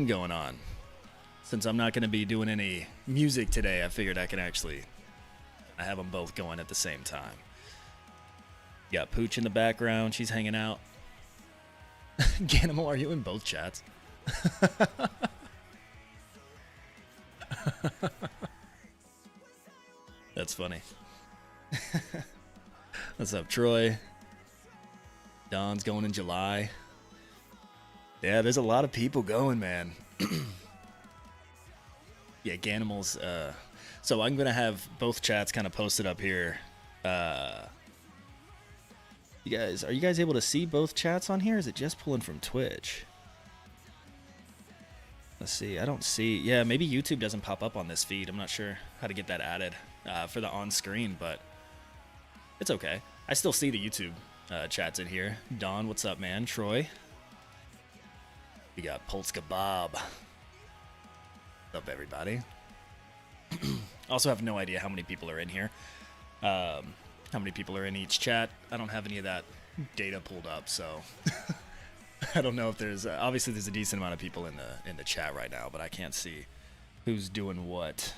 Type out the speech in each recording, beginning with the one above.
going on. Since I'm not going to be doing any music today, I figured I have them both going at the same time. Got Pooch in the background. She's hanging out. Ganimal, are you in both chats? That's funny. What's up, Troy? Don's going in July. Yeah, there's a lot of people going, man. Yeah, Ganimals. So I'm gonna have both chats kind of posted up here. Are you guys able to see both chats on here? Or is it just pulling from Twitch? Let's see. I don't see. Yeah, maybe YouTube doesn't pop up on this feed. I'm not sure how to get that added for the on-screen, but it's okay. I still see the YouTube chats in here. Don, what's up, man? Troy. We got Polska Bob. What's up, everybody? Also have no idea how many people are in here. How many people are in each chat. I don't have any of that data pulled up, so I don't know if there's obviously there's a decent amount of people in the chat right now, but I can't see who's doing what.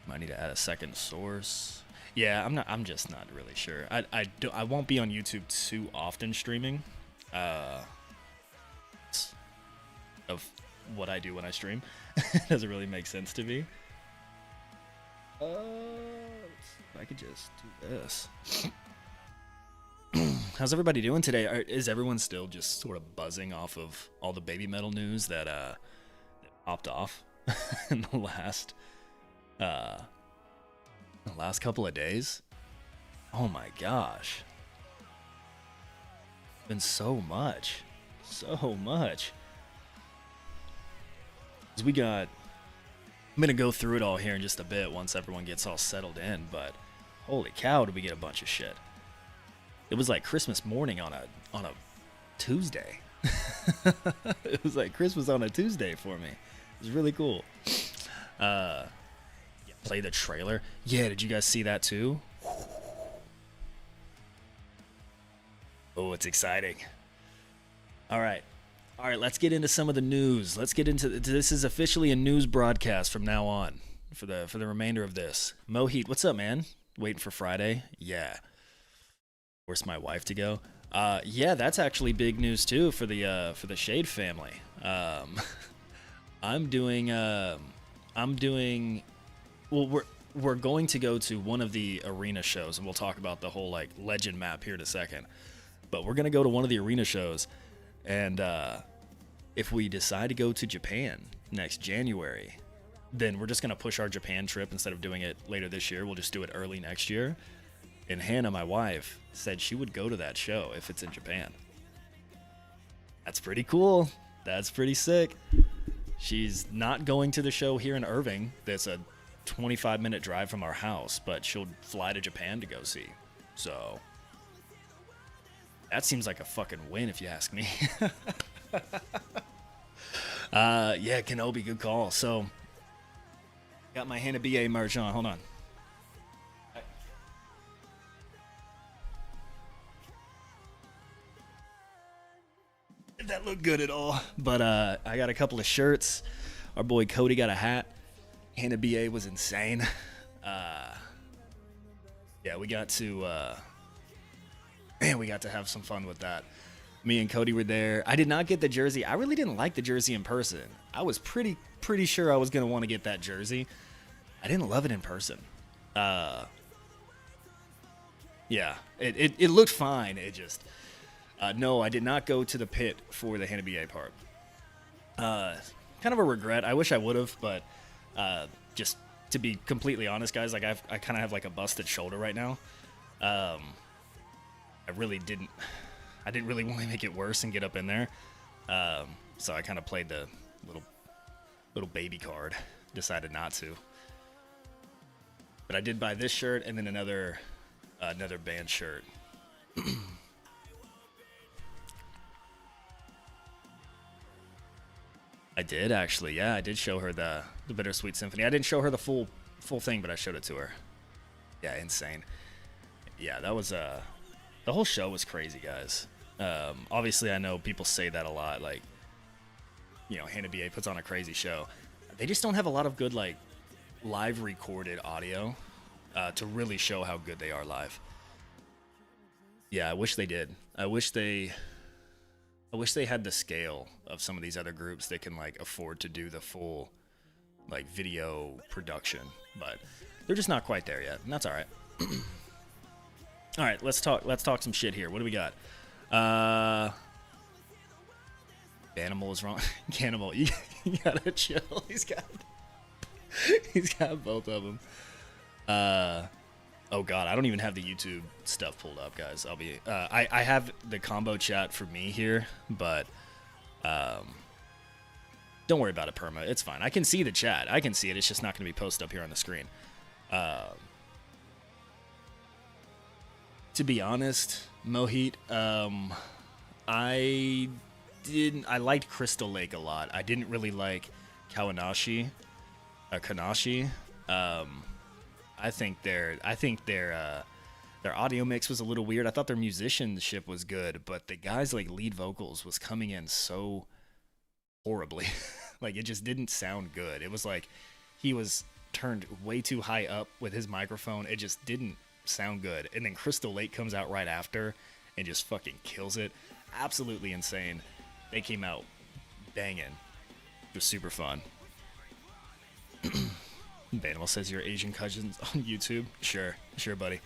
Might need to add a second source. Yeah, I'm just not really sure. I won't be on YouTube too often streaming. Of what I do when I stream. It doesn't really make sense to me. I could just do this. How's everybody doing today? Is everyone still just sort of buzzing off of all the Babymetal news that popped off in the last couple of days? Oh my gosh. Been so much. I'm gonna go through it all here in just a bit once everyone gets all settled in, but holy cow, did we get a bunch of shit. It was like Christmas morning on a Tuesday. It was like Christmas on a Tuesday for me. It was really cool. Play the trailer. Yeah, did you guys see that too? Oh, it's exciting. All right, let's get into some of the news. Let's get into this. Is officially a news broadcast from now on for the remainder of this. Mohit, what's up, man? Waiting for Friday? Yeah. Force my wife to go. Yeah, that's actually big news too for the Shade family. I'm doing. Well, we're going to go to one of the arena shows, and we'll talk about the whole like legend map here in a second. But we're gonna go to one of the arena shows, and if we decide to go to Japan next January, then we're just gonna push our Japan trip instead of doing it later this year. We'll just do it early next year. And Hannah, my wife, said she would go to that show if it's in Japan. That's pretty cool. That's pretty sick. She's not going to the show here in Irving. That's a 25-minute drive from our house, but she'll fly to Japan to go see. So that seems like a fucking win if you ask me. Yeah, Kenobi, good call. So got my Hanabie merch on. Hold on. Did that look good at all? But I got a couple of shirts. Our boy Cody got a hat. Hanabie was insane. Yeah, we got to have some fun with that. Me and Cody were there. I did not get the jersey. I really didn't like the jersey in person. I was pretty sure I was gonna want to get that jersey. I didn't love it in person. Yeah, it looked fine. It just no, I did not go to the pit for the Hanabie part. Kind of a regret. I wish I would have, but just to be completely honest, guys, like I kind of have like a busted shoulder right now. I didn't really want to make it worse and get up in there. So I kind of played the little baby card. Decided not to. But I did buy this shirt and then another band shirt. I did actually, yeah. I did show her the Bittersweet Symphony. I didn't show her the full thing, but I showed it to her. Yeah, insane. Yeah, that was the whole show was crazy, guys. Obviously, I know people say that a lot. Like, you know, Hanabie puts on a crazy show. They just don't have a lot of good like live recorded audio to really show how good they are live. Yeah, I wish they did. I wish they had the scale of some of these other groups that can like afford to do the full like video production, but they're just not quite there yet, and that's all right. All right, let's talk some shit here. What do we got? Animal is wrong. Cannibal, you gotta chill. He's got both of them. Oh god, I don't even have the YouTube stuff pulled up, guys. I have the combo chat for me here, but don't worry about it, Perma. It's fine. I can see the chat. I can see it. It's just not going to be posted up here on the screen. To be honest, Mohit, I liked Crystal Lake a lot. I didn't really like Kanashi. I think their audio mix was a little weird. I thought their musicianship was good, but the guy's like lead vocals was coming in so horribly. Like it just didn't sound good. It was like he was turned way too high up with his microphone. It just didn't sound good. And then Crystal Lake comes out right after and just fucking kills it. Absolutely insane. They came out banging. It was super fun. Banimal says your Asian cousins on YouTube. Sure, buddy.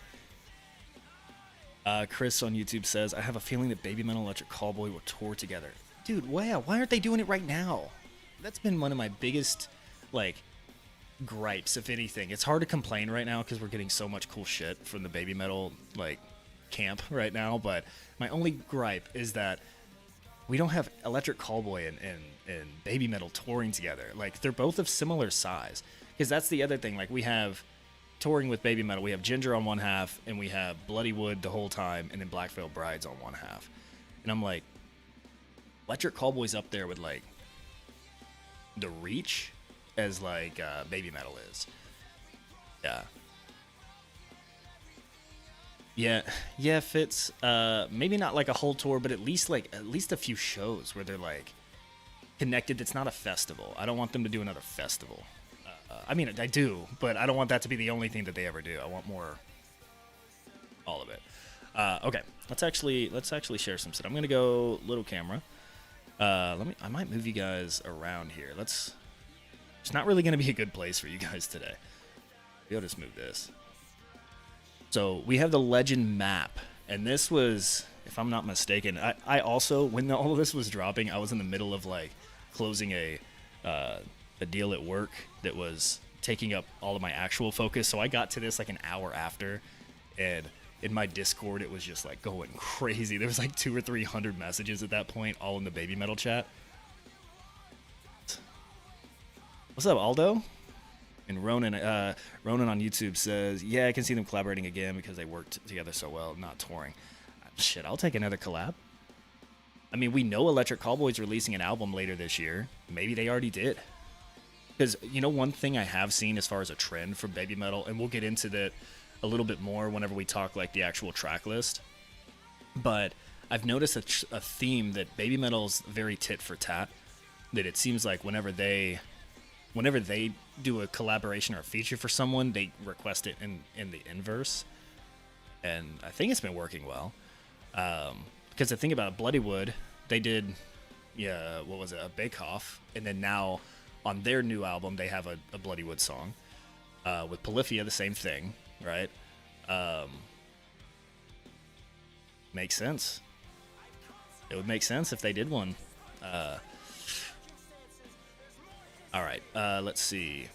Chris on YouTube says, I have a feeling that Babymetal and Electric Callboy will tour together. Dude, wow, why aren't they doing it right now? That's been one of my biggest, like, gripes, if anything. It's hard to complain right now because we're getting so much cool shit from the Babymetal, like, camp right now, but my only gripe is that we don't have Electric Callboy and Babymetal touring together. Like, they're both of similar size. Because that's the other thing. Like, we have touring with Babymetal, we have Ginger on one half, and we have Bloody Wood the whole time, and then Black Veil Brides on one half. And I'm like, Electric Callboy's up there with, like, the reach as, like, Babymetal is. Yeah, Fitz. Maybe not, like, a whole tour, but at least a few shows where they're, like, connected. It's not a festival. I don't want them to do another festival. I mean, I do, but I don't want that to be the only thing that they ever do. I want more, all of it. Okay, let's actually share some stuff. I'm gonna go little camera. I might move you guys around here. It's not really gonna be a good place for you guys today. Maybe I'll just move this. So we have the Legend map, and this was, if I'm not mistaken, I also, when all of this was dropping, I was in the middle of like closing a deal at work that was taking up all of my actual focus. So I got to this like an hour after, and in my Discord it was just like going crazy. There was like 200 or 300 messages at that point, all in the Babymetal chat. What's up, Aldo? And Ronan on YouTube says, yeah, I can see them collaborating again because they worked together so well, not touring. Shit, I'll take another collab. I mean, we know Electric Callboy's releasing an album later this year. Maybe they already did. Because, you know, one thing I have seen as far as a trend from Babymetal, and we'll get into that a little bit more whenever we talk, like, the actual track list, but I've noticed a theme that Babymetal's very tit for tat, that it seems like whenever they do a collaboration or a feature for someone, they request it in the inverse, and I think it's been working well. Because the thing about Bloody Wood, they did, what was it, a Bake Off, and then now on their new album, they have a Bloody Wood song. With Polyphia, the same thing, right? Makes sense. It would make sense if they did one. All right, let's see.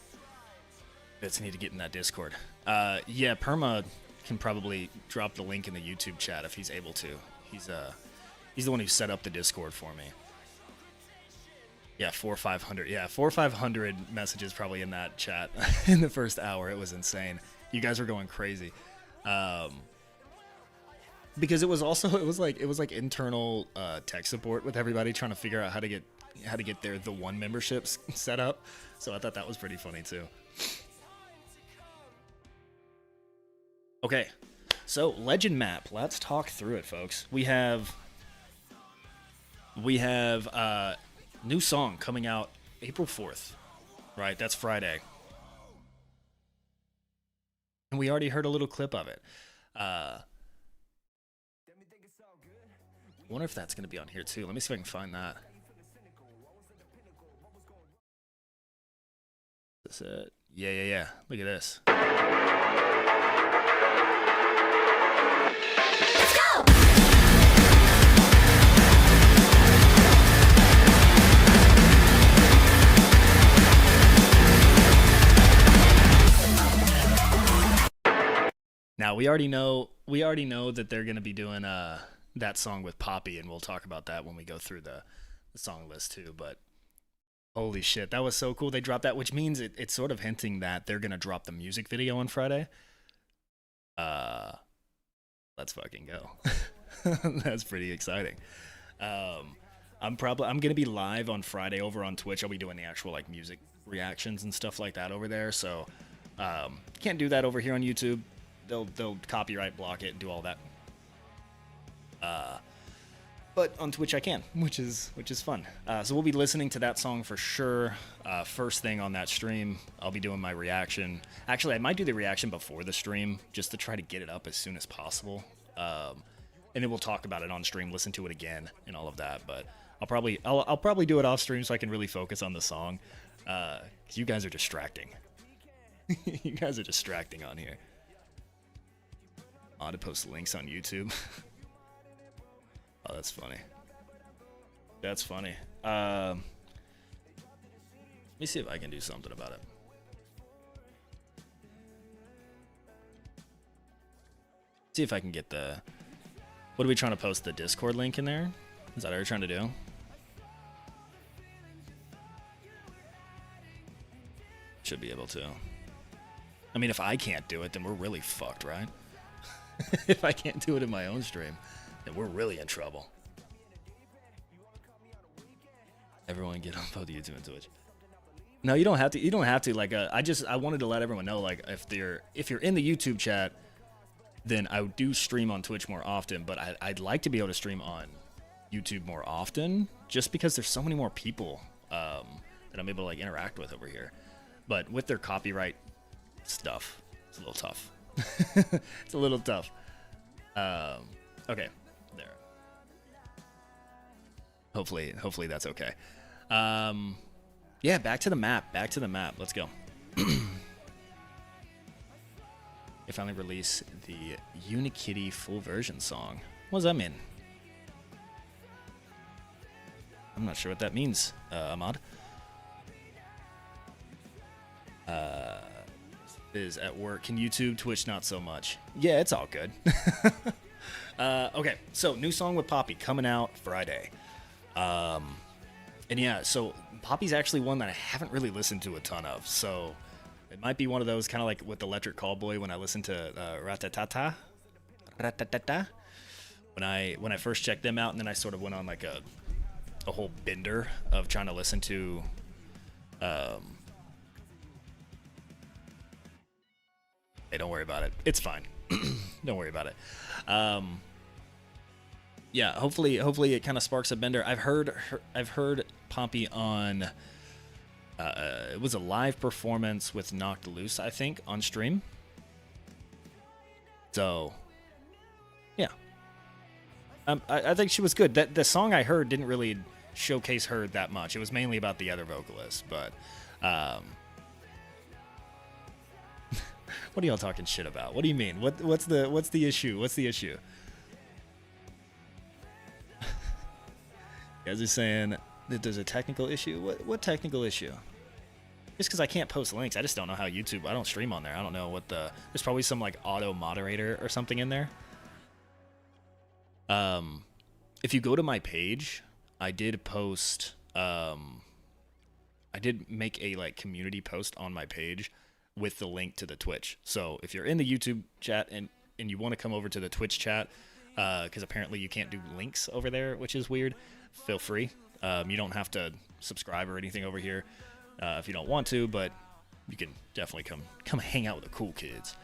Let's need to get in that Discord. Yeah, Perma can probably drop the link in the YouTube chat if he's able to. He's the one who set up the Discord for me. Yeah, 400 or 500. Yeah, 400 or 500 messages probably in that chat in the first hour. It was insane. You guys were going crazy. Because it was like internal tech support with everybody trying to figure out how to get their The One memberships set up. So I thought that was pretty funny too. Okay, so Legend map. Let's talk through it, folks. We have We have new song coming out April 4th, right? That's Friday. And we already heard a little clip of it. I wonder if that's going to be on here too. Let me see if I can find that. Is it? Yeah. Look at this. Let's go! Now we already know that they're going to be doing that song with Poppy, and we'll talk about that when we go through the song list too. But holy shit, that was so cool. They dropped that, which means it's sort of hinting that they're going to drop the music video on Friday. Let's fucking go. That's pretty exciting. I'm going to be live on Friday over on Twitch. I'll be doing the actual like music reactions and stuff like that over there. So can't do that over here on YouTube. They'll copyright block it and do all that. But on Twitch I can, which is fun. So we'll be listening to that song for sure. First thing on that stream, I'll be doing my reaction. Actually, I might do the reaction before the stream just to try to get it up as soon as possible. And then we'll talk about it on stream, listen to it again, and all of that. But I'll probably do it off stream so I can really focus on the song. 'Cause you guys are distracting. You guys are distracting on here. To post links on YouTube. Oh, that's funny. That's funny. Let me see if I can do something about it. See if I can get the... What are we trying to post? The Discord link in there? Is that what we're trying to do? Should be able to. I mean, if I can't do it, then we're really fucked, right? If I can't do it in my own stream, then we're really in trouble. Everyone get on both YouTube and Twitch. No, you don't have to. You don't have to. Like, I wanted to let everyone know, like, if you're in the YouTube chat, then I do stream on Twitch more often. But I'd like to be able to stream on YouTube more often, just because there's so many more people that I'm able to like interact with over here. But with their copyright stuff, it's a little tough. It's a little tough. Okay, there. Hopefully that's okay. Yeah, back to the map. Let's go. They finally released the Unikitty full version song. What does that mean? I'm not sure what that means, Ahmad. Is at work. Can YouTube, Twitch, not so much. Yeah, it's all good. Okay, so new song with Poppy coming out Friday. And yeah, so Poppy's actually one that I haven't really listened to a ton of. So it might be one of those kind of like with Electric Callboy when I listened to Ratatata. When I first checked them out, and then I sort of went on like a whole bender of trying to listen to hey, don't worry about it. It's fine. Don't worry about it. Yeah, hopefully it kind of sparks a bender. I've heard Poppy on. It was a live performance with Knocked Loose, I think, on stream. So, yeah. I think she was good. The song I heard didn't really showcase her that much. It was mainly about the other vocalists, but. What are y'all talking shit about? What do you mean? What's the issue? What's the issue? You guys are saying that there's a technical issue? What technical issue? Just because I can't post links, I just don't know how YouTube... I don't stream on there. I don't know what the... There's probably some like auto moderator or something in there. If you go to my page, I did post... I did make a like community post on my page with the link to the Twitch. So if you're in the YouTube chat and you want to come over to the Twitch chat, because apparently you can't do links over there, which is weird, feel free. You don't have to subscribe or anything over here if you don't want to, but you can definitely come hang out with the cool kids.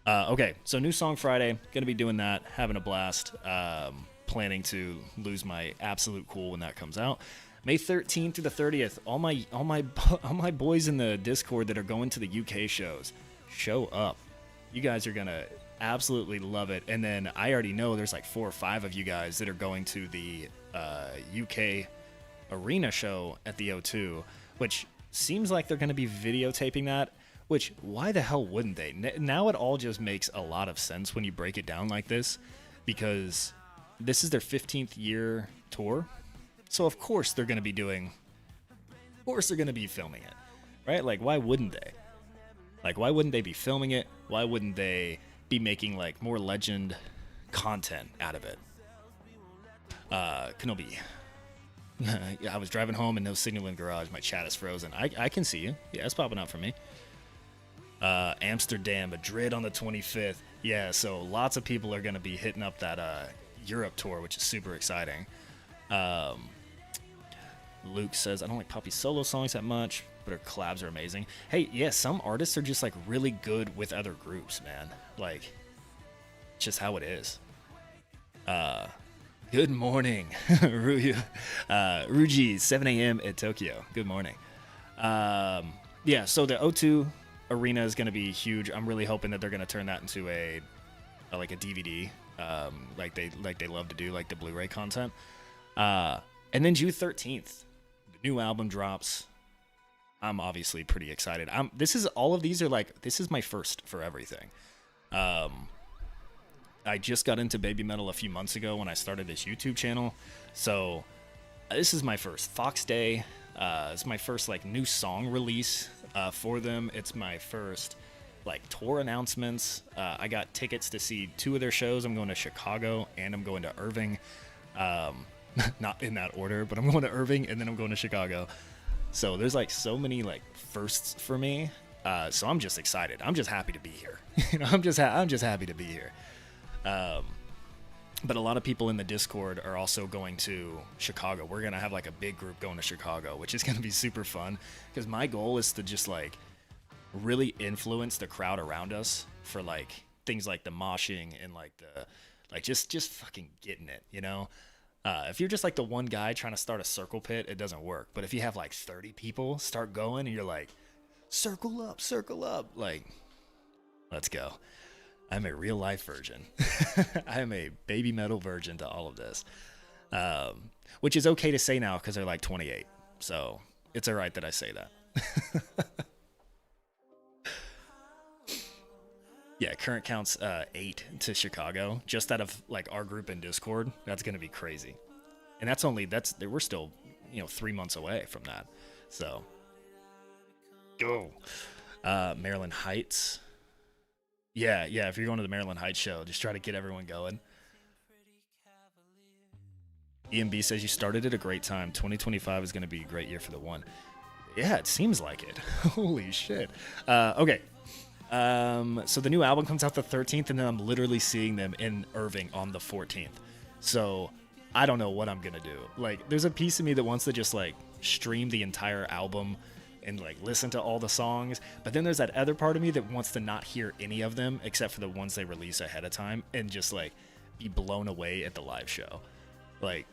Okay, so new song Friday, gonna be doing that, having a blast. planning to lose my absolute cool when that comes out. May 13th through the 30th, all my boys in the Discord that are going to the UK shows, show up. You guys are gonna absolutely love it. And then I already know there's like 4 or 5 of you guys that are going to the UK arena show at the O2, which seems like they're gonna be videotaping that. Which, why the hell wouldn't they? Now it all just makes a lot of sense when you break it down like this, because this is their 15th year tour. So of course they're going to be filming it, right? Like, why wouldn't they? Like, why wouldn't they be filming it? Why wouldn't they be making like more legend content out of it? Kenobi. I was driving home and no signal in garage. My chat is frozen. I can see you. Yeah, it's popping up for me. Amsterdam, Madrid on the 25th. Yeah, so lots of people are going to be hitting up that Europe tour, which is super exciting. Luke says, I don't like Poppy's solo songs that much, but her collabs are amazing. Hey, yeah, some artists are just like really good with other groups, man. Like, just how it is. Good morning, Ruji, 7 a.m. at Tokyo. Good morning. Yeah, so the O2 arena is going to be huge. I'm really hoping that they're going to turn that into a DVD, like they love to do, like the Blu-ray content. And then June 13th, the new album drops. I'm obviously pretty excited. This is my first for everything. I just got into Babymetal a few months ago when I started this YouTube channel. So this is my first Fox Day. It's my first like new song release for them. It's my first like tour announcements. I got tickets to see 2 of their shows. I'm going to Chicago and I'm going to Irving. Not in that order, but I'm going to Irving and then I'm going to Chicago. So there's like so many like firsts for me. So I'm just excited. I'm just happy to be here. I'm just happy to be here. But a lot of people in the Discord are also going to Chicago. We're going to have like a big group going to Chicago, which is going to be super fun because my goal is to just like really influence the crowd around us for like things like the moshing and like the like just fucking getting it, you know? If you're just like the one guy trying to start a circle pit, it doesn't work. But if you have like 30 people start going and you're like, circle up, like, let's go. I'm a real life virgin. I am a Babymetal virgin to all of this, which is okay to say now because they're like 28. So it's all right that I say that. Yeah, current counts 8 to Chicago, just out of like our group in Discord. That's gonna be crazy, and we're still 3 months away from that. So go, Maryland Heights. Yeah. If you're going to the Maryland Heights show, just try to get everyone going. EMB says you started at a great time. 2025 is going to be a great year for the one. Yeah, it seems like it. Holy shit. Okay. So the new album comes out the 13th, and then I'm literally seeing them in Irving on the 14th. So I don't know what I'm going to do. Like, there's a piece of me that wants to just, like, stream the entire album and, like, listen to all the songs. But then there's that other part of me that wants to not hear any of them except for the ones they release ahead of time and just, like, be blown away at the live show. Like,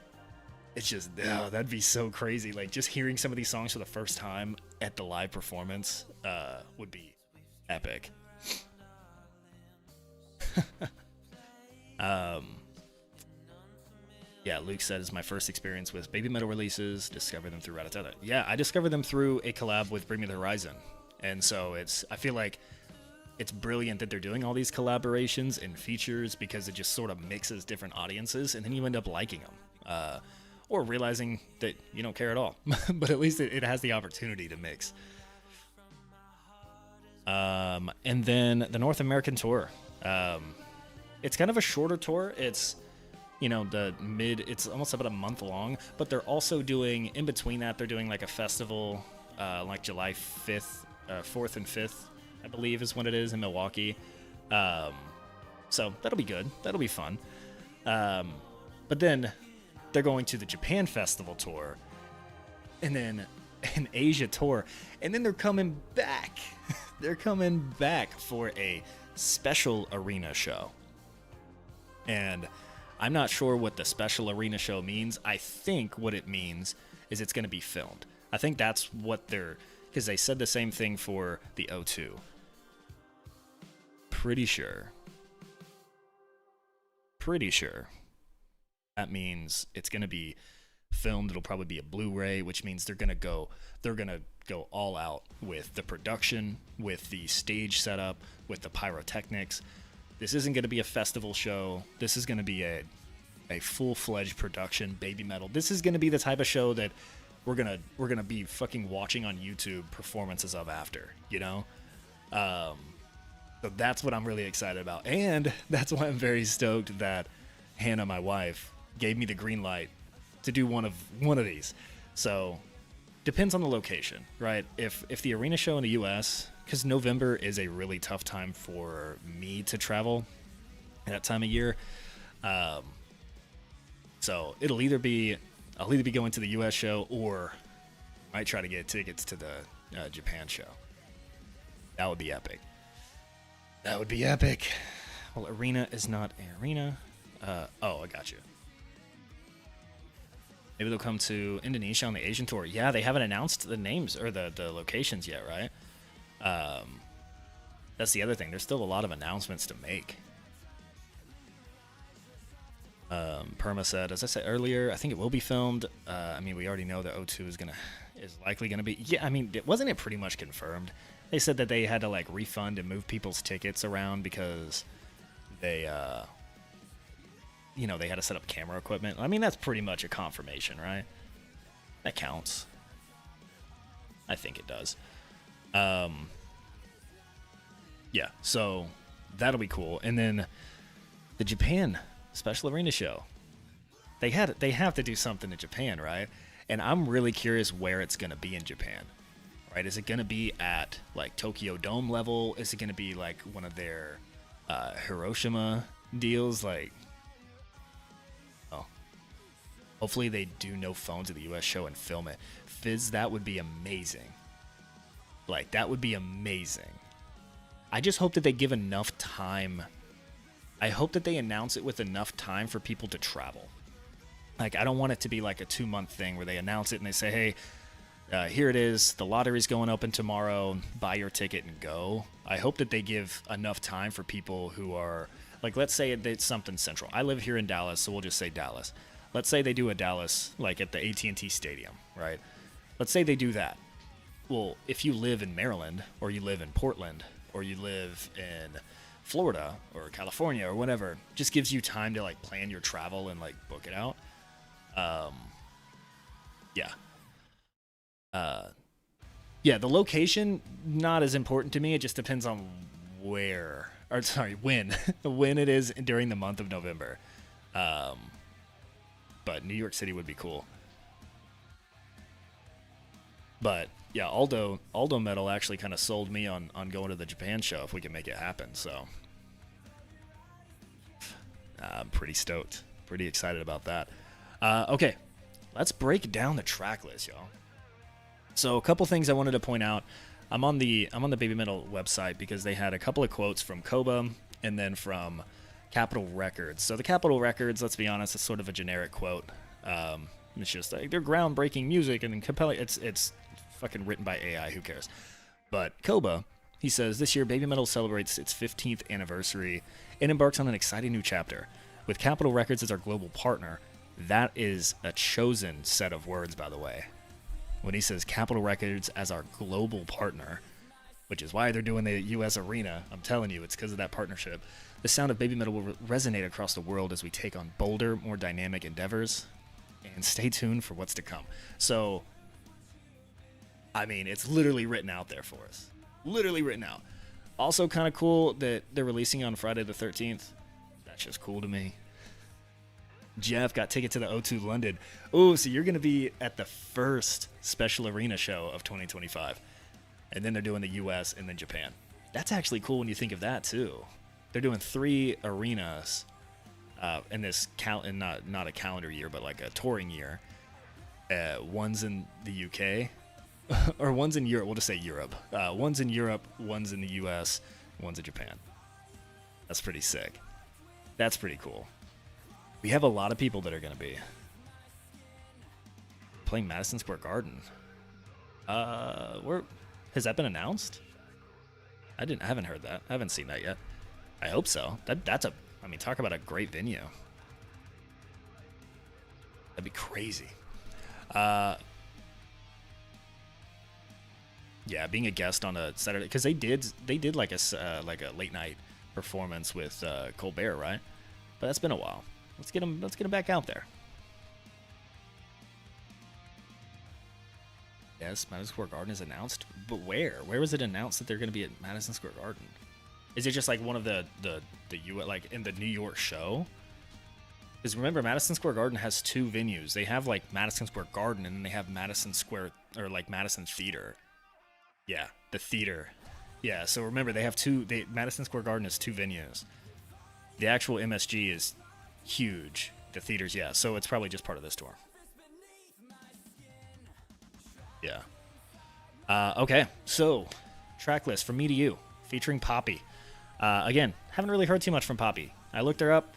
it's just, that'd be so crazy. Like, just hearing some of these songs for the first time at the live performance would be epic. Yeah, Luke said it's my first experience with Babymetal releases. Discovered them through Ratatata. Yeah, I discovered them through a collab with Bring Me the Horizon, and so I feel like it's brilliant that they're doing all these collaborations and features because it just sort of mixes different audiences, and then you end up liking them, or realizing that you don't care at all. But at least it has the opportunity to mix. And then the North American tour. It's kind of a shorter tour. It's it's almost about a month long, but they're also doing, in between that, they're doing like a festival, like July 5th, 4th and 5th, I believe is when it is in Milwaukee. So that'll be good. That'll be fun. But then they're going to the Japan Festival tour and then an Asia tour. And then they're coming back. They're coming back for a special arena show. And I'm not sure what the special arena show means. I think what it means is it's going to be filmed. I think that's what they're, because they said the same thing for the O2. Pretty sure. That means it's going to be filmed. It'll probably be a Blu-ray, which means they're going to go all out with the production, with the stage setup, with the pyrotechnics. This isn't going to be a festival show. This is going to be a full-fledged production, Babymetal. This is going to be the type of show that we're gonna be fucking watching on YouTube performances of after, you know? So that's what I'm really excited about. And that's why I'm very stoked that Hannah, my wife, gave me the green light to do one of these. So depends on the location, right? If the arena show in the US, because November is a really tough time for me to travel at that time of year. So I'll either be going to the US show, or I might try to get tickets to the Japan show. That would be epic. Well, arena is not an arena. Oh, I got you. Maybe they'll come to Indonesia on the Asian tour. Yeah, they haven't announced the names or the locations yet, right? That's the other thing. There's still a lot of announcements to make. Perma said, as I said earlier, I think it will be filmed. I mean, we already know that O2 is likely gonna be. Yeah, I mean, wasn't it pretty much confirmed? They said that they had to like refund and move people's tickets around because they, they had to set up camera equipment. I mean, that's pretty much a confirmation, right? That counts. I think it does. Yeah, so that'll be cool. And then the Japan special arena show. They have to do something in Japan, right? And I'm really curious where it's going to be in Japan. Right? Is it going to be at like Tokyo Dome level? Is it going to be like one of their Hiroshima deals? Like, oh, hopefully they do no phones at the US show and film it. Fizz, that would be amazing. Like, that would be amazing. I just hope that they give enough time. I hope that they announce it with enough time for people to travel. Like, I don't want it to be like a 2-month thing where they announce it and they say, hey, here it is, the lottery's going open tomorrow, buy your ticket and go. I hope that they give enough time for people who are, like, let's say it's something central. I live here in Dallas, so we'll just say Dallas. Let's say they do a Dallas, like at the AT&T Stadium, right? Let's say they do that. Well, if you live in Maryland, or you live in Portland, or you live in Florida, or California, or whatever, just gives you time to, like, plan your travel and, like, book it out. Yeah. Yeah, the location, not as important to me. It just depends on when it is during the month of November. But New York City would be cool. But yeah, Aldo Metal actually kind of sold me on going to the Japan show if we can make it happen. So I'm pretty stoked, pretty excited about that. Okay, let's break down the track list, y'all. So a couple things I wanted to point out. I'm on the Babymetal website because they had a couple of quotes from Koba and then from Capitol Records. So the Capitol Records, let's be honest, is sort of a generic quote. It's just like, they're groundbreaking music and compelling. It's fucking written by AI. Who cares? But Koba, he says, this year Babymetal celebrates its 15th anniversary and embarks on an exciting new chapter. With Capitol Records as our global partner, that is a chosen set of words, by the way. When he says Capitol Records as our global partner, which is why they're doing the U.S. arena, I'm telling you, it's because of that partnership. The sound of Babymetal will resonate across the world as we take on bolder, more dynamic endeavors. And stay tuned for what's to come. So, I mean, it's literally written out there for us. Literally written out. Also kind of cool that they're releasing on Friday the 13th. That's just cool to me. Jeff got ticket to the O2 London. Oh, so you're going to be at the first special arena show of 2025. And then they're doing the US and then Japan. That's actually cool when you think of that, too. They're doing 3 arenas in this, not a calendar year, but like a touring year. One's in the UK, or one's in Europe. We'll just say Europe. One's in Europe, one's in the US, one's in Japan. That's pretty sick. That's pretty cool. We have a lot of people that are going to be playing Madison Square Garden. Where has that been announced? I haven't heard that. I haven't seen that yet. I hope so. I mean, talk about a great venue. That'd be crazy. Yeah, being a guest on a Saturday, because they did like a late night performance with Colbert, right? But that's been a while. Let's get them back out there. Yes, Madison Square Garden is announced, but where? Where was it announced that they're going to be at Madison Square Garden? Is it just like one of the like in the New York show? Because remember, Madison Square Garden has two venues. They have like Madison Square Garden, and then they have Madison Square, or like Madison Theater. Yeah, the theater. Yeah, so remember, they have Madison Square Garden has two venues. The actual MSG is huge. The theaters, yeah. So it's probably just part of this tour. Yeah. Okay, so track list from me to you, featuring Poppy. Again, haven't really heard too much from Poppy. I looked her up.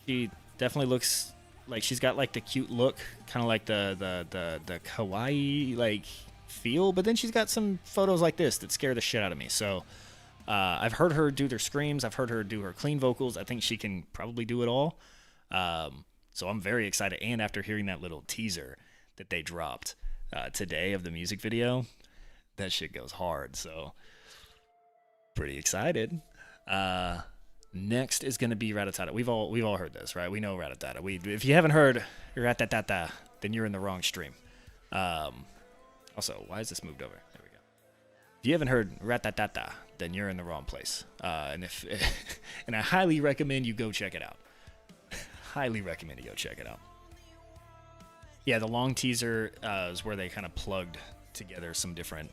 She definitely looks like she's got like the cute look, kind of like the kawaii like feel, but then she's got some photos like this that scare the shit out of me. So I've heard her do their screams. I've heard her do her clean vocals. I think she can probably do it all. So I'm very excited. And after hearing that little teaser that they dropped today of the music video, that shit goes hard. So pretty excited. Next is going to be Ratatata. We've all heard this, right? We know Ratatata. If you haven't heard Ratatata, then you're in the wrong stream. Also, why is this moved over? There we go. If you haven't heard Ratatata, then you're in the wrong place. And I highly recommend you go check it out. Highly recommend you go check it out. Yeah, the long teaser is where they kind of plugged together some different,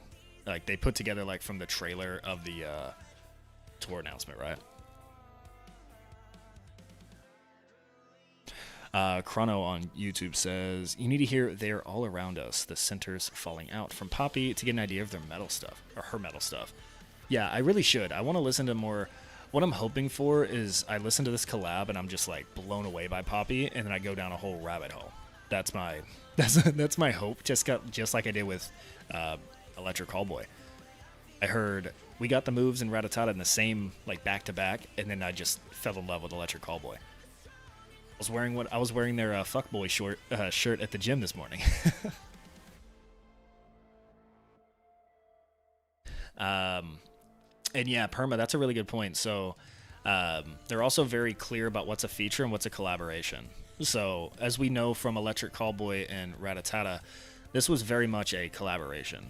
like they put together like from the trailer of the tour announcement, right? Chrono on YouTube says, you need to hear They're All Around Us, the centers falling out from Poppy to get an idea of their metal stuff, or her metal stuff. Yeah, I really should. I want to listen to more. What I'm hoping for is I listen to this collab and I'm just like blown away by Poppy, and then I go down a whole rabbit hole. That's my hope, just like I did with Electric Callboy. I heard We Got the Moves and Ratatata in the same, like, back-to-back, and then I just fell in love with Electric Callboy. I was wearing their fuckboy shirt at the gym this morning. And yeah, Perma, that's a really good point. So they're also very clear about what's a feature and what's a collaboration. So as we know from Electric Callboy and Ratatata, this was very much a collaboration.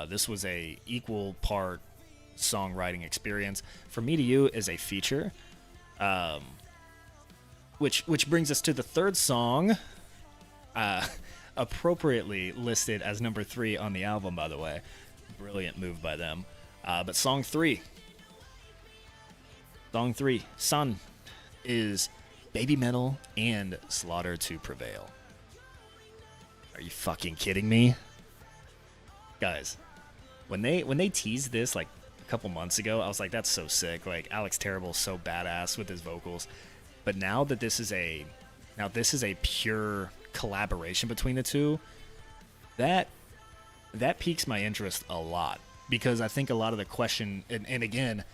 This was a equal part songwriting experience. For Me to You is a feature. Which brings us to the third song, appropriately listed as number 3 on the album, by the way. Brilliant move by them. But song 3, Sun, is Babymetal and Slaughter to Prevail. Are you fucking kidding me? Guys, when they teased this like a couple months ago, I was like, that's so sick. Like, Alex Terrible's so badass with his vocals. But now that this is a pure collaboration between the two, that piques my interest a lot, because I think a lot of the question, and again,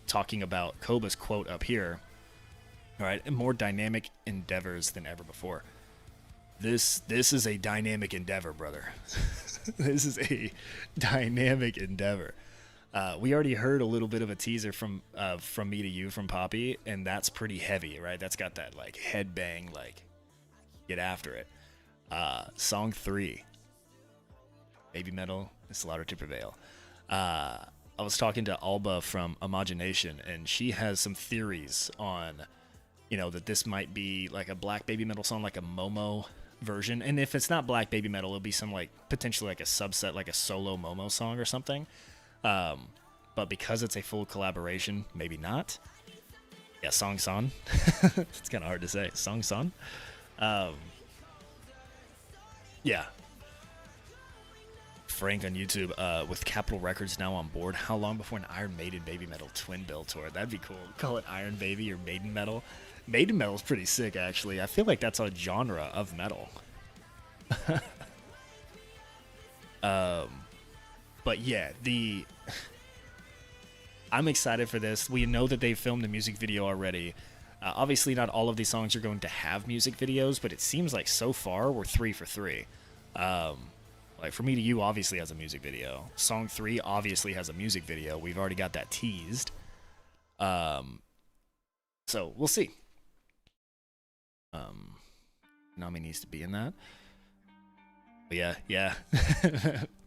talking about Koba's quote up here, all right, more dynamic endeavors than ever before. This is a dynamic endeavor, brother. This is a dynamic endeavor. We already heard a little bit of a teaser from Me to You from Poppy, and that's pretty heavy, right? That's got that like headbang, like get after it. Song 3, Babymetal, Slaughter to Prevail. I was talking to Alba from Imagination, and she has some theories on, that this might be like a Black Babymetal song, like a Momo version. And if it's not Black Babymetal, it'll be some like potentially like a subset, like a solo Momo song or something. But because it's a full collaboration, maybe not. Yeah, Song Son. It's kind of hard to say. Song Son. Yeah. Frank on YouTube, with Capitol Records now on board, how long before an Iron Maiden Babymetal twin bill tour? That'd be cool. Call it Iron Baby or Maiden Metal. Maiden metal is pretty sick, actually. I feel like that's a genre of metal. But yeah, I'm excited for this. We know that they've filmed a music video already. Obviously, not all of these songs are going to have music videos, but it seems like so far we're 3 for 3. Like For Me to You obviously has a music video. Song 3 obviously has a music video. We've already got that teased. So we'll see. Nami needs to be in that. But yeah.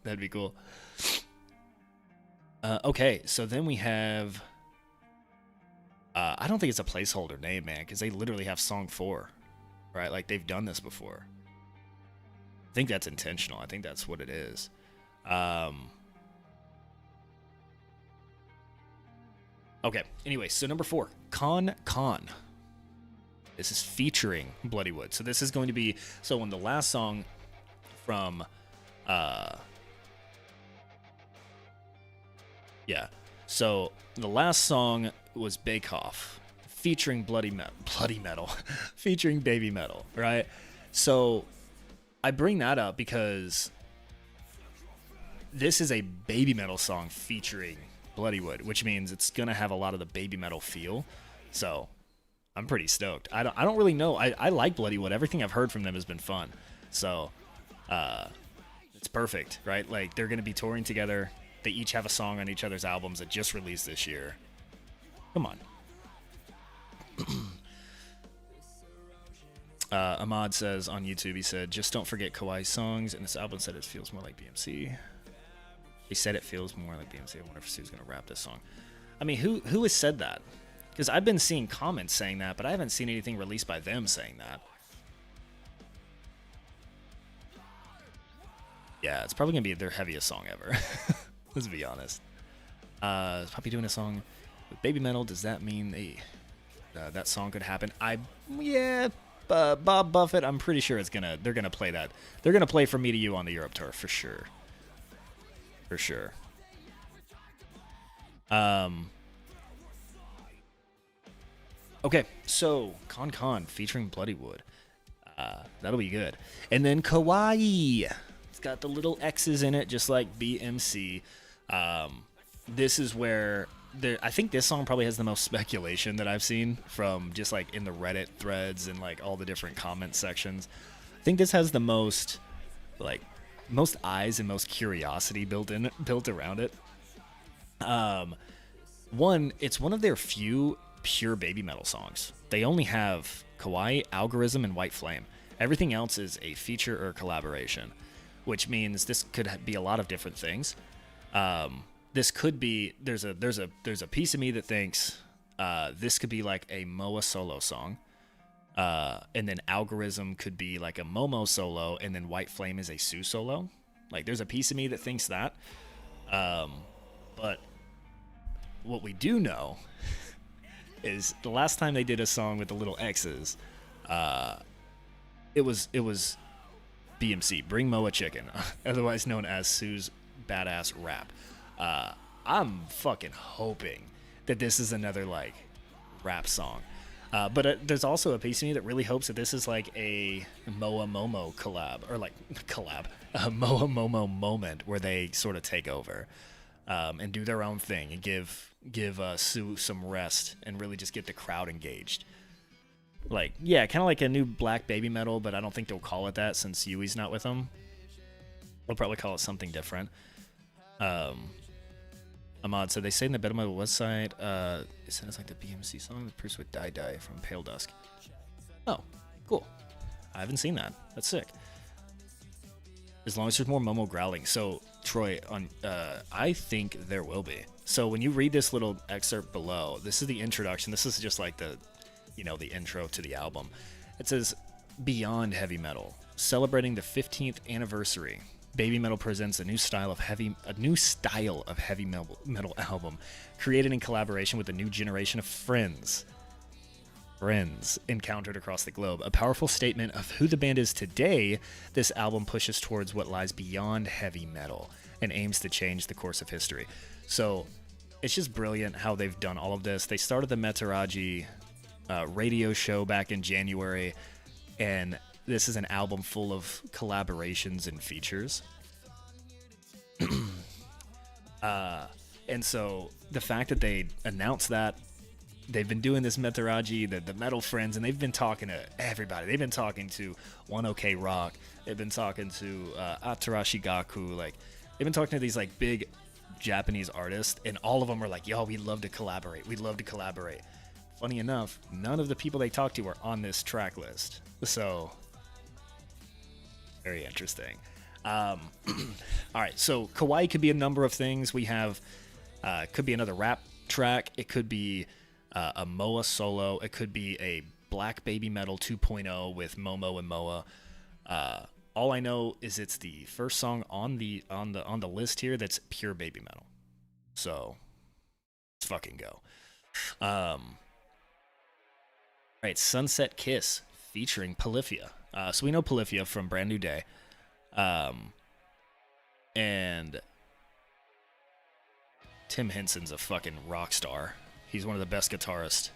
That'd be cool. Okay, so then we have... I don't think it's a placeholder name, man, because they literally have song 4, right? Like, they've done this before. I think that's intentional. I think that's what it is. Okay, anyway, so number 4, Con. This is featuring Bloodywood. So this is going to be... So when the last song from... Yeah. So the last song was Bake Off, featuring Bloody Metal, featuring Babymetal, right? So I bring that up because this is a Babymetal song featuring Bloodywood, which means it's gonna have a lot of the Babymetal feel. So I'm pretty stoked. I don't really know. I like Bloodywood. Everything I've heard from them has been fun. So it's perfect, right? Like, they're gonna be touring together. They each have a song on each other's albums that just released this year. Come on. Ahmad says on YouTube, he said, just don't forget Kawhi's songs. And this album said it feels more like BMC. He said it feels more like BMC. I wonder if Sue's going to rap this song. I mean, who has said that? Because I've been seeing comments saying that, but I haven't seen anything released by them saying that. Yeah, it's probably going to be their heaviest song ever. Let's be honest. Is Puppy doing a song with Babymetal? Does that mean that song could happen? Bob Buffett, I'm pretty sure they're gonna play that. They're gonna play For Me to You on the Europe tour for sure. For sure. Okay, so Con featuring Bloodywood. That'll be good. And then Kawhi. It's got the little X's in it, just like BMC. This is where I think this song probably has the most speculation that I've seen from just like in the Reddit threads and like all the different comment sections. I think this has the most eyes and most curiosity built around it. It's one of their few pure Babymetal songs. They only have Kawhi, Algorithm, and White Flame. Everything else is a feature or collaboration, which means this could be a lot of different things. This could be there's a piece of me that thinks this could be like a Moa solo song, and then Algorithm could be like a Momo solo, and then White Flame is a Sue solo. Like, there's a piece of me that thinks that. But what we do know is the last time they did a song with the little X's, it was BMC, Bring Moa Chicken, otherwise known as Sue's Badass Rap. I'm fucking hoping that this is another like rap song. But there's also a piece of me that really hopes that this is like a Moa Momo collab, or like a Moa Momo moment where they sort of take over and do their own thing and give Sue some rest and really just get the crowd engaged. Like, yeah, kind of like a new Black Babymetal, but I don't think they'll call it that since Yui's not with them. They'll probably call it something different. Ahmad said, they say in the Babymetal website, it sounds like the BMC song that produced with Die Die from Pale Dusk. Oh, cool. I haven't seen that. That's sick. As long as there's more Momo growling. So, Troy, I think there will be. So when you read this little excerpt below, this is the introduction. This is just like the intro to the album. It says, Beyond Heavy Metal, celebrating the 15th anniversary. Babymetal presents a new style of heavy metal album, created in collaboration with a new generation of friends encountered across the globe. A powerful statement of who the band is today, this album pushes towards what lies beyond heavy metal and aims to change the course of history. So it's just brilliant how they've done all of this. They started the Metaraji radio show back in January, and this is an album full of collaborations and features. And so the fact that they announced that, they've been doing this Metaraji, the metal friends, and they've been talking to everybody. They've been talking to One OK Rock. They've been talking to Atarashi Gaku. Like, they've been talking to these like big Japanese artists, and all of them are like, yo, we'd love to collaborate. We'd love to collaborate. Funny enough, none of the people they talked to were on this track list. So, very interesting. All right, so Kawaii could be a number of things. We have, could be another rap track. It could be a Moa solo. It could be a Black Babymetal 2.0 with Momo and Moa. All I know is it's the first song on the list here that's pure Babymetal. So let's fucking go. Right, Sunset Kiss featuring Polyphia. So we know Polyphia from Brand New Day. And Tim Henson's a fucking rock star. He's one of the best guitarists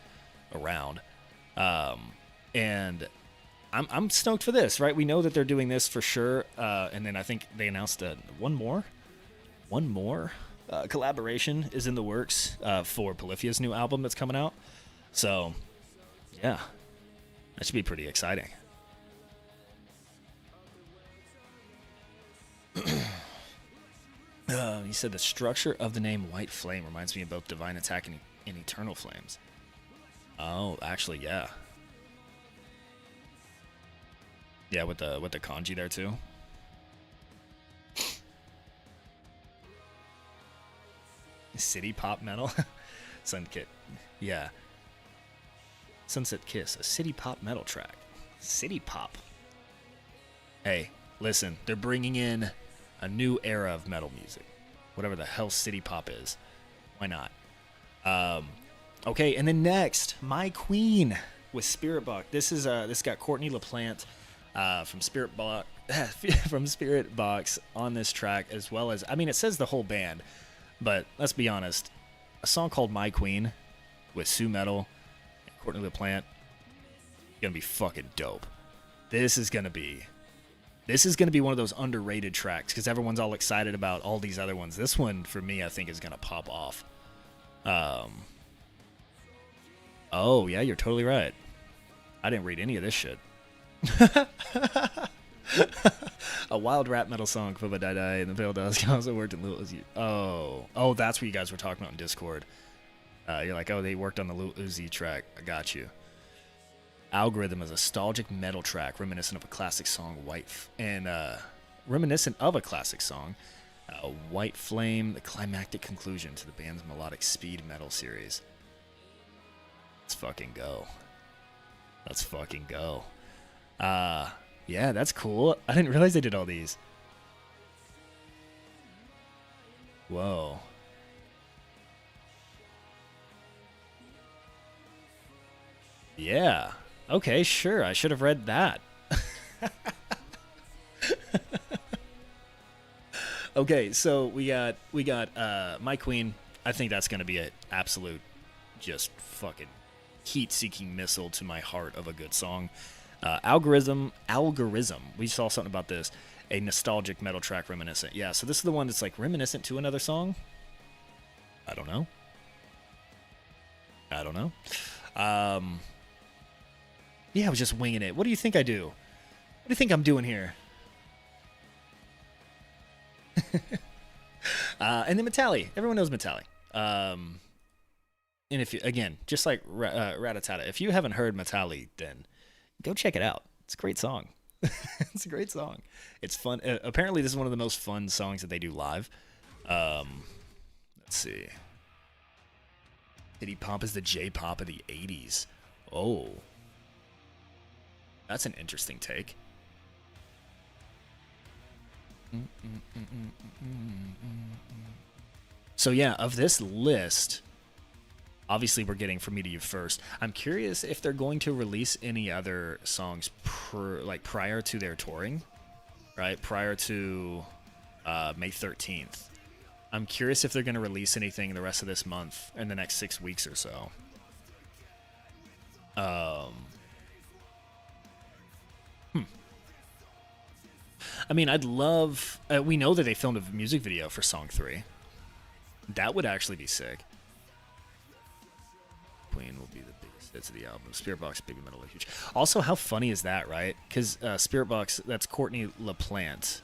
around. And I'm stoked for this, right? We know that they're doing this for sure. And then I think they announced one more collaboration is in the works for Polyphia's new album that's coming out. So, yeah, that should be pretty exciting. He said the structure of the name White Flame reminds me of both Divine Attack and Eternal Flames. Oh, actually, yeah. Yeah, with the kanji there too. City pop metal. Sunset, yeah. Sunset Kiss, a city pop metal track. City pop. Hey, listen, they're bringing in a new era of metal music. Whatever the hell city pop is. Why not? Okay, and then next, My Queen with Spirit Box. This got Courtney LaPlante from Spirit Box on this track, as well as, I mean, it says the whole band, but let's be honest, a song called My Queen with Sue Metal and Courtney LaPlante gonna be fucking dope. This is gonna be one of those underrated tracks because everyone's all excited about all these other ones. This one, for me, I think is gonna pop off. Oh yeah, you're totally right. I didn't read any of this shit. A wild rap metal song, Puma Die Die, and the Pale Dust also worked in Lil Uzi. Oh, that's what you guys were talking about in Discord. You're like, oh, they worked on the Lil Uzi track. I got you. Algorithm is a nostalgic metal track reminiscent of a classic song, White Flame, the climactic conclusion to the band's melodic speed metal series. Let's fucking go. Yeah, that's cool. I didn't realize they did all these. Whoa. Yeah. Okay, sure. I should have read that. Okay, so we got My Queen. I think that's going to be an absolute just fucking heat-seeking missile to my heart of a good song. Algorithm. We saw something about this. A nostalgic metal track reminiscent. Yeah, so this is the one that's like reminiscent to another song. I don't know. Yeah, I was just winging it. What do you think I do? What do you think I'm doing here? And then Metalli. Everyone knows Metalli. And if you, again, just like Ratatata, if you haven't heard Metalli, then go check it out. It's a great song. It's a great song. It's fun. Apparently, this is one of the most fun songs that they do live. Let's see. City pop is the J-pop of the 80s. Oh. That's an interesting take. So yeah, of this list, obviously we're getting From Me to You first. I'm curious if they're going to release any other songs prior to their touring, right? Prior to May 13th. I'm curious if they're going to release anything the rest of this month in the next 6 weeks or so. Um, I mean, I'd love. We know that they filmed a music video for song 3. That would actually be sick. Queen will be the biggest hits of the album. Spirit Box, Babymetal are huge. Also, how funny is that, right? Because Spirit Box, that's Courtney LaPlante.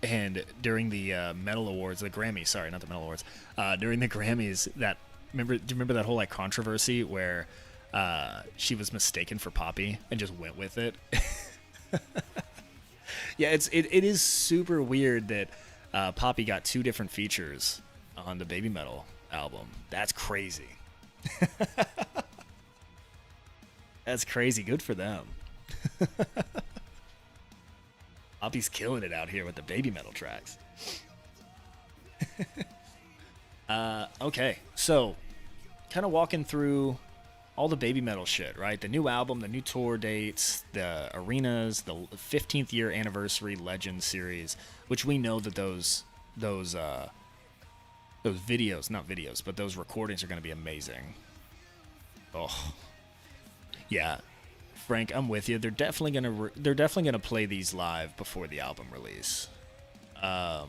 And during the Metal Awards, the Grammys, sorry, not the Metal Awards, during the Grammys, do you remember that whole like controversy where she was mistaken for Poppy and just went with it? Yeah, it is super weird that Poppy got 2 different features on the Babymetal album. That's crazy. That's crazy. Good for them. Poppy's killing it out here with the Babymetal tracks. Okay, so kind of walking through all the Babymetal shit, right? The new album, the new tour dates, the arenas, the 15th year anniversary Legend series, which we know that those videos, not videos, but those recordings are going to be amazing. Oh, yeah, Frank, I'm with you. They're definitely gonna play these live before the album release. I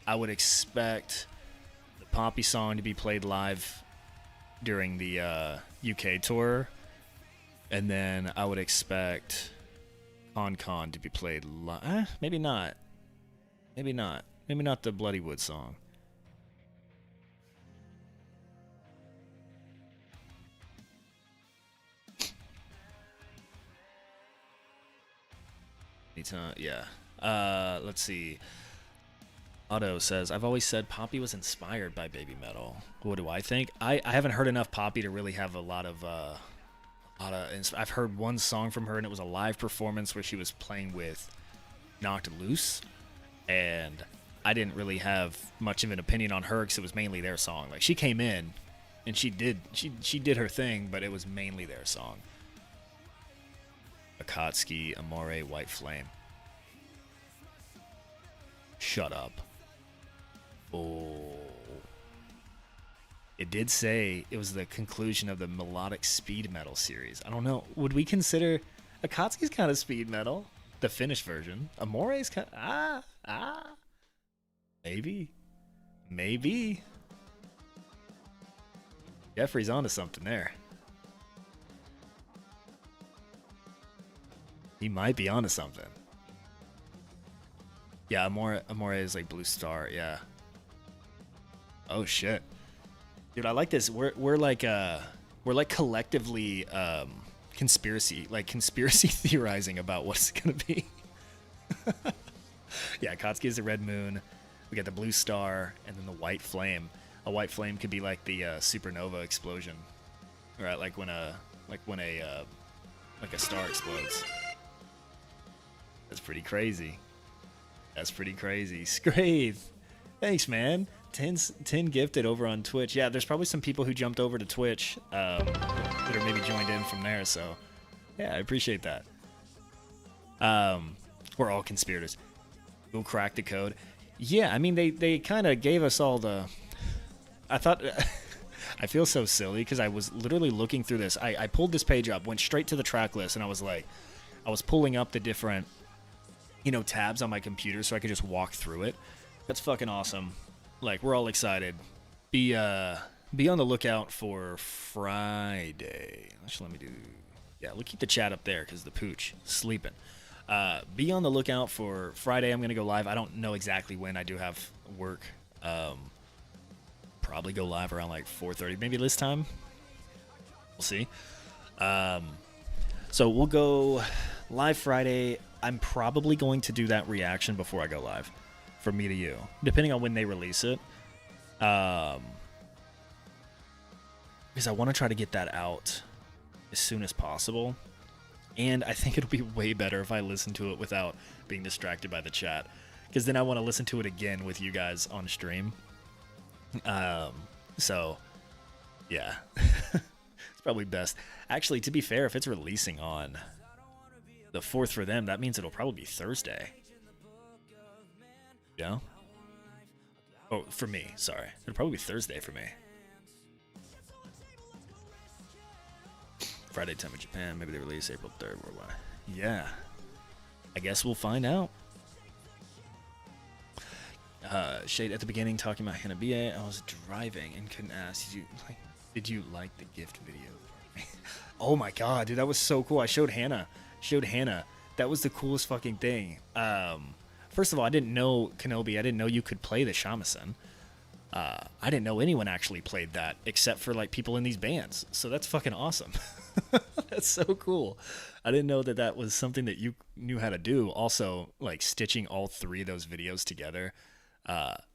would expect the Poppy song to be played live during the UK tour, and then I would expect Con to be played live. Maybe not. Maybe not the Bloodywood song. Yeah. Let's see. Otto says, I've always said Poppy was inspired by Babymetal. What do I think? I haven't heard enough Poppy to really have a lot of I've heard one song from her, and it was a live performance where she was playing with Knocked Loose, and I didn't really have much of an opinion on her because it was mainly their song. Like, she came in and she did her thing, but it was mainly their song. Akatsuki, Amore, White Flame. Shut up. Oh. It did say it was the conclusion of the melodic speed metal series. I don't know. Would we consider Akatsuki's kind of speed metal? The Finnish version. Amore's kind of, maybe. Maybe. Jeffrey's onto something there. He might be onto something. Yeah, Amore is like Blue Star, yeah. Oh shit. Dude, I like this. We're like collectively conspiracy theorizing about what's gonna be. Yeah, Akatsuki is the red moon. We got the blue star and then the white flame. A white flame could be like the supernova explosion. Right, like when a star explodes. That's pretty crazy. That's pretty crazy. Scrave. Thanks, man. 10 gifted over on Twitch. Yeah, there's probably some people who jumped over to Twitch that are maybe joined in from there. So, yeah, I appreciate that. We're all conspirators. We'll crack the code. Yeah, I mean, they kind of gave us all the... I thought... I feel so silly because I was literally looking through this. I pulled this page up, went straight to the track list, and I was like... I was pulling up the different... tabs on my computer so I could just walk through it. That's fucking awesome. Like, we're all excited. Be on the lookout for Friday. Actually, let me do... Yeah, we'll keep the chat up there because the pooch is sleeping. Be on the lookout for Friday. I'm going to go live. I don't know exactly when. I do have work. Probably go live around like 4:30. Maybe this time. We'll see. So we'll go live Friday. I'm probably going to do that reaction before I go live, from me to you, depending on when they release it. Because I want to try to get that out as soon as possible. And I think it'll be way better if I listen to it without being distracted by the chat. Because then I want to listen to it again with you guys on stream. So, yeah. It's probably best. Actually, to be fair, if it's releasing on the 4th for them, that means it'll probably be Thursday. Yeah? Oh, for me, sorry. It'll probably be Thursday for me. Friday 10th in Japan. Maybe they release April 3rd worldwide. Yeah. I guess we'll find out. Shade at the beginning talking about Hanabie. I was driving and couldn't ask. Did you like the gift video? Oh my god, dude, that was so cool. I showed Hannah. That was the coolest fucking thing. First of all, I didn't know Kenobi. I didn't know you could play the shamisen. I didn't know anyone actually played that except for like people in these bands. So that's fucking awesome. That's so cool. I didn't know that that was something that you knew how to do. Also, like stitching all three of those videos together.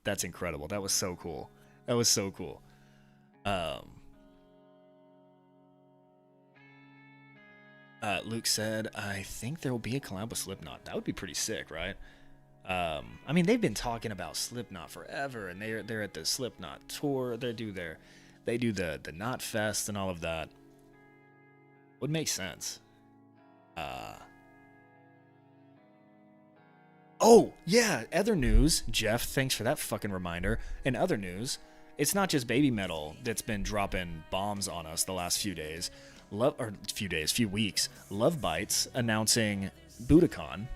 That's incredible. That was so cool. Luke said, I think there will be a collab with Slipknot. That would be pretty sick, right? I mean, they've been talking about Slipknot forever, and they're at the Slipknot tour. They do the Knot Fest and all of that. Would make sense. Oh yeah, other news. Jeff, thanks for that fucking reminder. In other news, it's not just Babymetal that's been dropping bombs on us the last few days. Few weeks. Lovebites announcing Budokan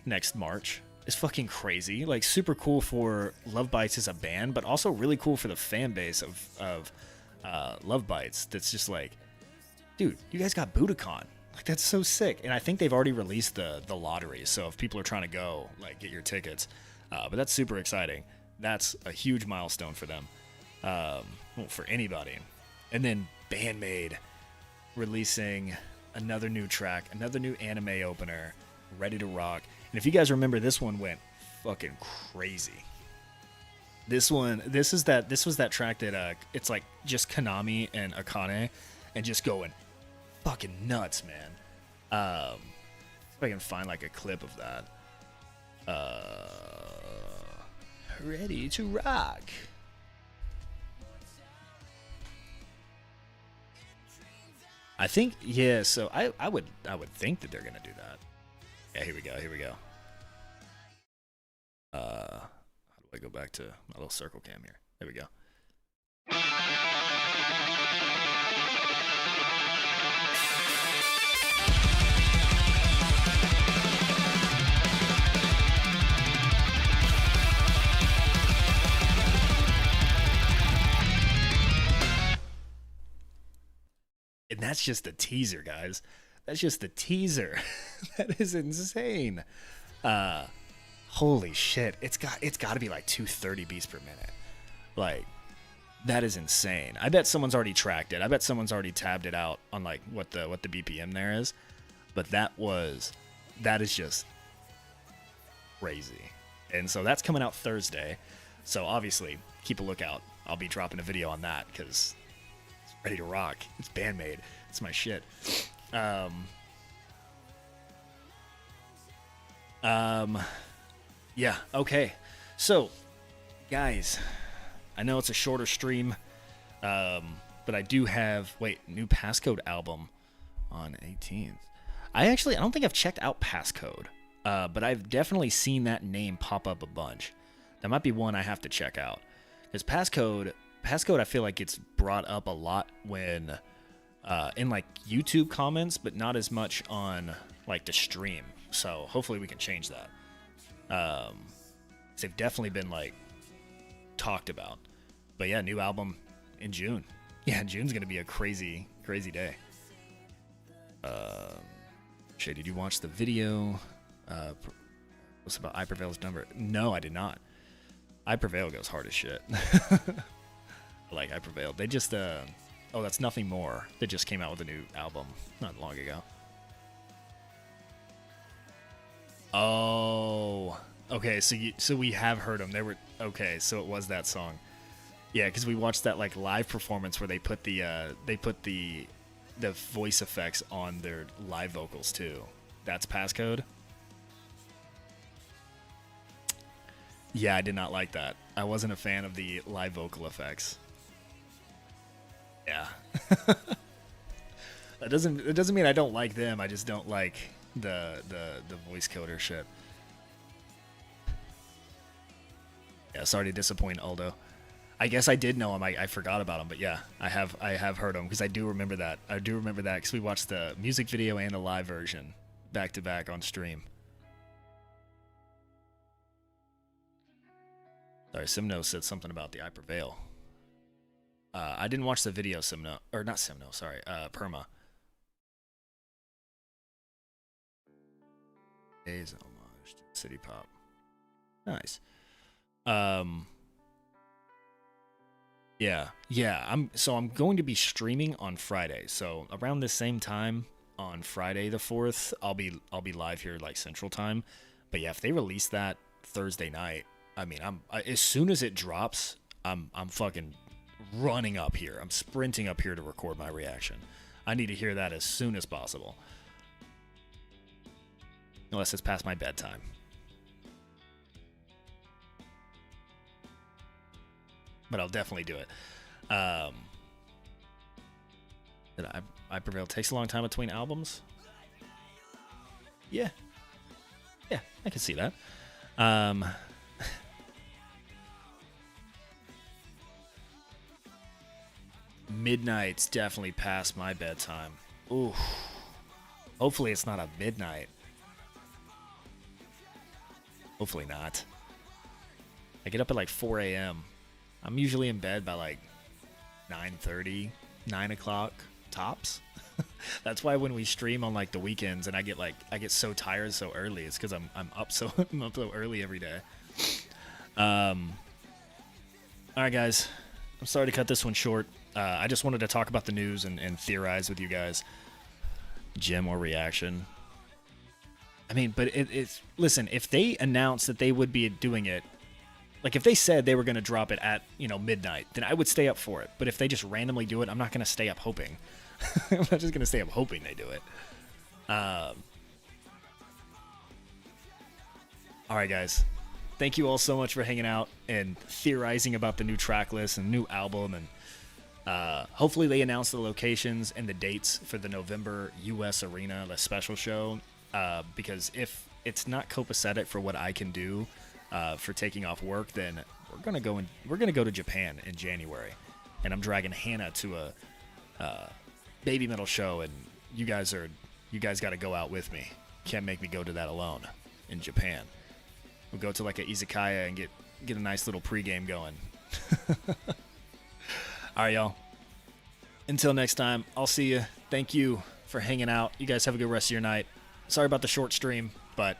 next March is fucking crazy. Like, super cool for Lovebites as a band, but also really cool for the fan base of Lovebites. That's just like, dude, you guys got Budokan. Like, that's so sick. And I think they've already released the lottery, so if people are trying to go, like, get your tickets. But that's super exciting. That's a huge milestone for them. Well, for anybody. And then Band-Maid releasing another new track, another new anime opener, Ready to Rock. And if you guys remember, this one went fucking crazy. This was that track that it's like just Konami and Akane and just going fucking nuts, man. If I can find like a clip of that. Ready to Rock. I think, yeah, so I would think that they're gonna do that. Yeah, here we go. How do I go back to my little circle cam here? There we go. And that's just the teaser, guys. That's just the teaser. That is insane. Holy shit. It's got to be like 230 beats per minute. Like, that is insane. I bet someone's already tracked it. I bet someone's already tabbed it out on like what the BPM there is. But that is just crazy. And so that's coming out Thursday. So obviously, keep a lookout. I'll be dropping a video on that because Ready to Rock. It's Band-Maid. It's my shit. Yeah, okay. So, guys, I know it's a shorter stream, but I do have, new Passcode album on 18th. I don't think I've checked out Passcode, but I've definitely seen that name pop up a bunch. That might be one I have to check out. Because Passcode, I feel like it's brought up a lot when in like YouTube comments, but not as much on like the stream. So hopefully we can change that. They've definitely been like talked about. But yeah, new album in June. Yeah, June's gonna be a crazy day. Shay, did you watch the video? What's about I Prevail's number? No, I did not. I Prevail goes hard as shit. Like I Prevailed. They just that's Nothing More. They just came out with a new album not long ago. Oh, okay. So we have heard them. They were okay. So it was that song. Yeah, because we watched that like live performance where they put the voice effects on their live vocals too. That's Passcode. Yeah, I did not like that. I wasn't a fan of the live vocal effects. Yeah. It doesn't mean I don't like them. I just don't like the voice coder shit. Yeah, sorry to disappoint Aldo. I guess I did know him. I forgot about him, but yeah, I have heard him because I do remember that. I do remember that because we watched the music video and the live version back to back on stream. Sorry, Simno said something about the I Prevail. I didn't watch the video, Simno, or not Simno. Sorry, Perma. Days homage to City Pop. Nice. Yeah. I'm going to be streaming on Friday. So around the same time on Friday the 4th, I'll be live here like Central Time. But yeah, if they release that Thursday night, I mean, as soon as it drops, I'm fucking running up here. I'm sprinting up here to record my reaction. I need to hear that as soon as possible. Unless it's past my bedtime. But I'll definitely do it. I Prevail takes a long time between albums. Yeah, I can see that. Midnight's definitely past my bedtime. Ooh. Hopefully it's not a midnight. Hopefully not. I get up at like 4 a.m. I'm usually in bed by like 9:30, 9 o'clock tops. That's why when we stream on like the weekends and I get so tired so early, it's because I'm up so I'm up so early every day. All right, guys. I'm sorry to cut this one short. I just wanted to talk about the news and theorize with you guys. Gem or reaction. I mean, but it's listen, if they announced that they would be doing it, like if they said they were going to drop it at, midnight, then I would stay up for it. But if they just randomly do it, I'm not going to stay up hoping. I'm not just going to stay up hoping they do it. All right, guys. Thank you all so much for hanging out and theorizing about the new track list and new album. And hopefully they announce the locations and the dates for the November U.S. Arena, the special show. Because if it's not copacetic for what I can do for taking off work, then we're gonna go to Japan in January, and I'm dragging Hannah to a Babymetal show, and you guys got to go out with me. Can't make me go to that alone in Japan. We'll go to like a izakaya and get a nice little pregame going. All right, y'all. Until next time, I'll see you. Thank you for hanging out. You guys have a good rest of your night. Sorry about the short stream.